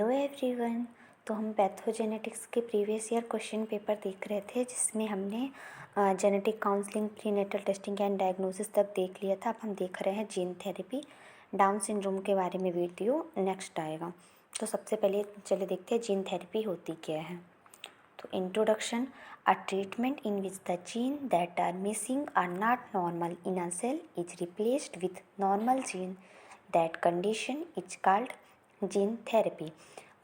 Hello everyone. तो हम पैथोजेनेटिक्स के प्रीवियस ईयर क्वेश्चन पेपर देख रहे थे, जिसमें हमने genetic counselling, prenatal testing and diagnosis तक देख लिया था। अब हम देख रहे हैं जीन थेरेपी, डाउन सिंड्रोम के बारे में वीडियो नेक्स्ट आएगा। तो सबसे पहले चलिए देखते हैं जीन थेरेपी होती क्या है। तो introduction, a treatment in which the gene that are missing or not normal in a cell is replaced with normal gene, that condition is called gene therapy.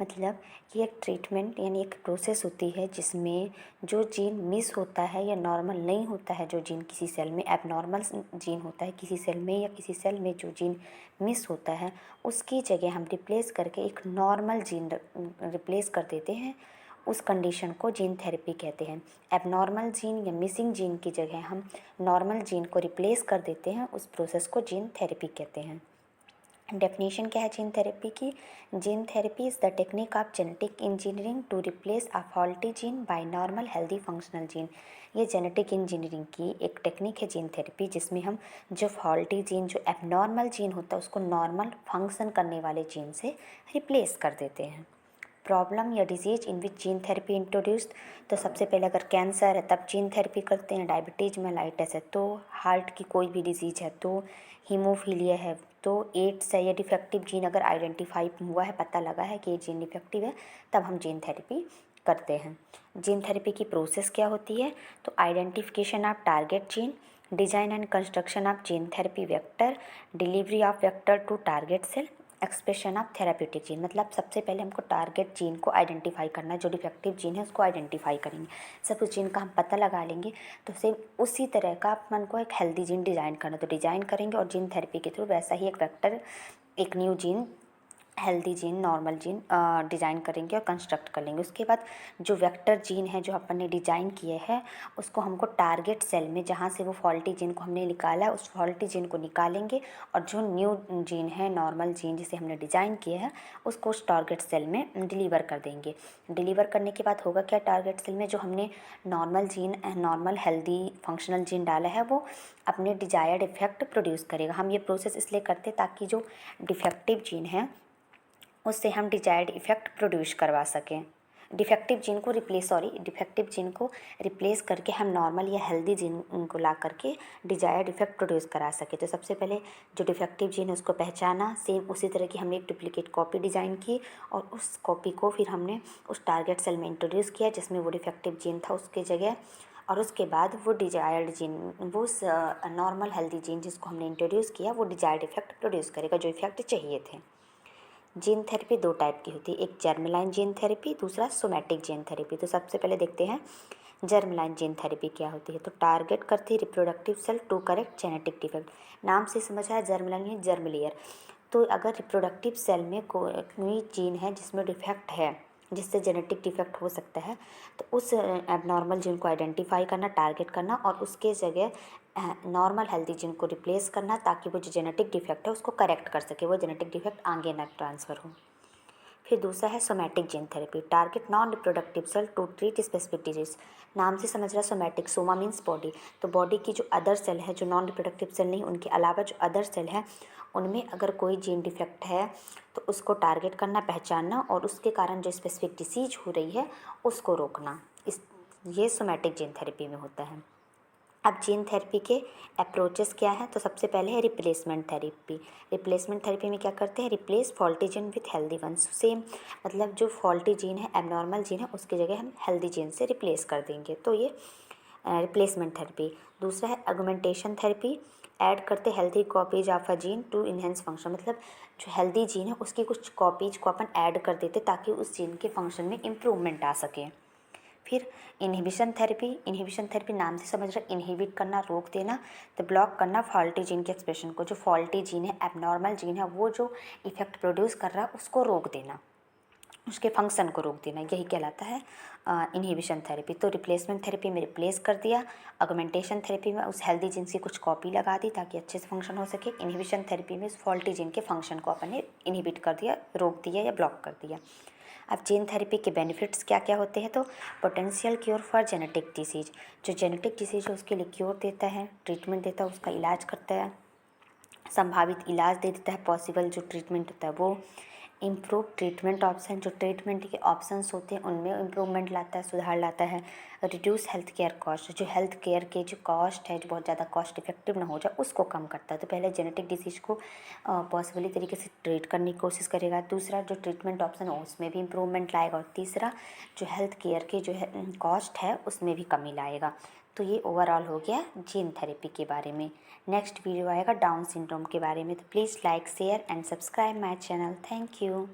मतलब ये एक ट्रीटमेंट यानी एक प्रोसेस होती है जिसमें जो जीन मिस होता है या नॉर्मल नहीं होता है, जो जीन किसी सेल में एबनॉर्मल जीन होता है किसी सेल में, या किसी सेल में जो जीन मिस होता है उसकी जगह हम रिप्लेस करके एक नॉर्मल जीन रिप्लेस कर देते हैं। उस कंडीशन को जीन थेरेपी कहते हैं। एबनॉर्मल जीन या मिसिंग जीन की जगह हम नॉर्मल जीन को रिप्लेस कर देते हैं, उस प्रोसेस को जीन थेरेपी कहते हैं। डेफिनेशन क्या है जीन थेरेपी की? Gene therapy is the technique of genetic engineering to replace a faulty gene by normal healthy functional gene. ये जेनेटिक इंजीनियरिंग की एक टेक्निक है जीन थेरेपी, जिसमें हम जो फॉल्टी जीन, जो एबनॉर्मल जीन होता है, उसको नॉर्मल फंक्शन करने वाले जीन से रिप्लेस कर देते हैं। प्रॉब्लम या disease in which gene therapy introduced, तो सबसे पहले अगर कैंसर है तब जीन थेरेपी करते हैं, डायबिटीज मेलाइटिस है तो, हार्ट की कोई भी डिजीज है तो, हीमोफीलिया है तो, एड्स है या डिफेक्टिव जीन अगर आइडेंटिफाई हुआ है, पता लगा है कि ये जीन डिफेक्टिव है, तब हम जीन थेरेपी करते हैं। जीन थेरेपी की प्रोसेस क्या होती है? तो identification of target gene, design and construction of gene therapy vector, delivery of vector to target cell, expression of therapeutic gene. मतलब सबसे पहले हमको टारगेट जीन को आइडेंटिफाई करना है, जो डिफेक्टिव जीन है उसको आइडेंटिफाई करेंगे। सब उस जीन का हम पता लगा लेंगे, तो सेम उसी तरह का अपन को एक हेल्दी जीन डिज़ाइन करना, तो डिज़ाइन करेंगे और जीन थेरेपी के थ्रू वैसा ही एक वेक्टर, एक new gene, healthy gene, normal gene design करेंगे और कंस्ट्रक्ट कर लेंगे। उसके बाद जो वेक्टर जीन है जो अपन ने डिज़ाइन किए हैं, उसको हमको टारगेट सेल में, जहाँ से वो फॉल्टी जीन को हमने निकाला है, उस फॉल्टी जीन को निकालेंगे और जो न्यू जीन है, नॉर्मल जीन जिसे हमने डिज़ाइन किया है, उसको उस टारगेट सेल में डिलीवर कर देंगे। डिलीवर करने के बाद होगा क्या? टारगेट सेल में जो हमने normal gene, normal healthy functional gene डाला है, वो अपने डिजायर्ड इफेक्ट प्रोड्यूस करेगा। हम ये प्रोसेस इसलिए करते हैं ताकि जो डिफेक्टिव जीन है उससे हम डिजायर्ड इफेक्ट प्रोड्यूस करवा सकें। डिफेक्टिव जीन को रिप्लेस करके हम नॉर्मल या हेल्दी जीन को ला करके डिजायर्ड इफेक्ट प्रोड्यूस करा सके। तो सबसे पहले जो डिफेक्टिव जीन है उसको पहचाना, सेम उसी तरह की हमने एक डुप्लीकेट कॉपी डिज़ाइन की और उस कॉपी को फिर हमने उस टारगेट सेल में इंट्रोड्यूस किया जिसमें वो डिफेक्टिव जीन था उसके जगह, और उसके बाद वो डिजायर्ड जीन, वो नॉर्मल हेल्दी जीन जिसको हमने इंट्रोड्यूस किया, वो डिजायर्ड इफेक्ट प्रोड्यूस करेगा जो इफेक्ट चाहिए थे। जीन थेरेपी दो टाइप की होती है, एक जर्मलाइन जीन थेरेपी, दूसरा सोमैटिक जीन थेरेपी। तो सबसे पहले देखते हैं जर्मलाइन जीन थेरेपी क्या होती है। तो टारगेट करती है reproductive cell to correct genetic defect. नाम से समझ आया, जर्मलाइन है जर्म लेयर। तो अगर रिप्रोडक्टिव सेल में कोई जीन है जिसमें डिफेक्ट है, जिससे जेनेटिक डिफेक्ट हो सकता है, तो उस एबनॉर्मल जीन को आइडेंटिफाई करना, टारगेट करना और उसके जगह नॉर्मल हेल्दी जीन को रिप्लेस करना, ताकि वो जो जेनेटिक डिफेक्ट है उसको करेक्ट कर सके, वो जेनेटिक डिफेक्ट आगे ना ट्रांसफ़र हो। फिर दूसरा है somatic gene therapy, target non reproductive cell to treat specific disease. नाम से समझ रहा है सोमैटिक, सोमा मीन्स बॉडी, तो बॉडी की जो अदर सेल है, जो नॉन रिप्रोडक्टिव सेल नहीं, उनके अलावा जो अदर सेल है उनमें अगर कोई जीन डिफेक्ट है तो उसको टारगेट करना, पहचानना और उसके कारण जो स्पेसिफिक डिसीज हो रही है उसको रोकना। ये सोमैटिक जीन थेरेपी में होता है। अब जीन थेरेपी के अप्रोचेस क्या हैं? तो सबसे पहले है रिप्लेसमेंट थेरेपी। रिप्लेसमेंट थेरेपी में क्या करते हैं? Replace faulty gene with healthy ones. Same मतलब जो फॉल्टी जीन है, एबनॉर्मल जीन है, उसकी जगह हम हेल्दी जीन से रिप्लेस कर देंगे, तो ये रिप्लेसमेंट थेरेपी। दूसरा है अगमेंटेशन थेरेपी, ऐड करते healthy copies of a gene to enhance function. मतलब जो हेल्दी जीन है उसकी कुछ कॉपीज को अपन ऐड कर देते ताकि उस जीन के फंक्शन में इम्प्रूवमेंट आ सके। फिर इनहिबिशन थेरेपी नाम से समझ रहे, इनहिबिट करना, रोक देना, तो ब्लॉक करना फॉल्टी जीन के एक्सप्रेशन को। जो फॉल्टी जीन है, एबनॉर्मल जीन है, वो जो इफेक्ट प्रोड्यूस कर रहा है उसको रोक देना, उसके फंक्शन को रोक देना, यही कहलाता है इनहिबिशन थेरेपी। तो रिप्लेसमेंट थेरेपी में रिप्लेस कर दिया, अगमेंटेशन थेरेपी में उस हेल्दी जीन की कुछ कॉपी लगा दी ताकि अच्छे से फंक्शन हो सके। इनहिबिशन थेरेपी में उस फॉल्टी जीन के फंक्शन को अपन ने इनहिबिट कर दिया, रोक दिया या ब्लॉक कर दिया। अब जीन थेरेपी के बेनिफिट्स क्या क्या होते हैं? तो potential cure for genetic disease, जो जेनेटिक डिसीज है उसके लिए क्योर देता है, ट्रीटमेंट देता है, उसका इलाज करता है, संभावित इलाज दे देता है, पॉसिबल जो ट्रीटमेंट होता है वो। इम्प्रूव ट्रीटमेंट ऑप्शन, जो ट्रीटमेंट के ऑप्शंस होते हैं उनमें इम्प्रूवमेंट लाता है, सुधार लाता है। रिड्यूस हेल्थ केयर कॉस्ट, जो हेल्थ केयर के जो कॉस्ट है, जो बहुत ज़्यादा कॉस्ट इफेक्टिव ना हो जाए उसको कम करता है। तो पहले जेनेटिक डिसीज़ को पॉसिबली तरीके से ट्रीट करने की कोशिश करेगा। दूसरा जो ट्रीटमेंट ऑप्शन है उसमें भी इम्प्रूवमेंट लाएगा। और तीसरा जो हेल्थ केयर के जो है कॉस्ट है उसमें भी कमी लाएगा। तो ये ओवरऑल हो गया जीन थेरेपी के बारे में। नेक्स्ट वीडियो आएगा डाउन सिंड्रोम के बारे में। तो please like share and subscribe my channel. Thank you.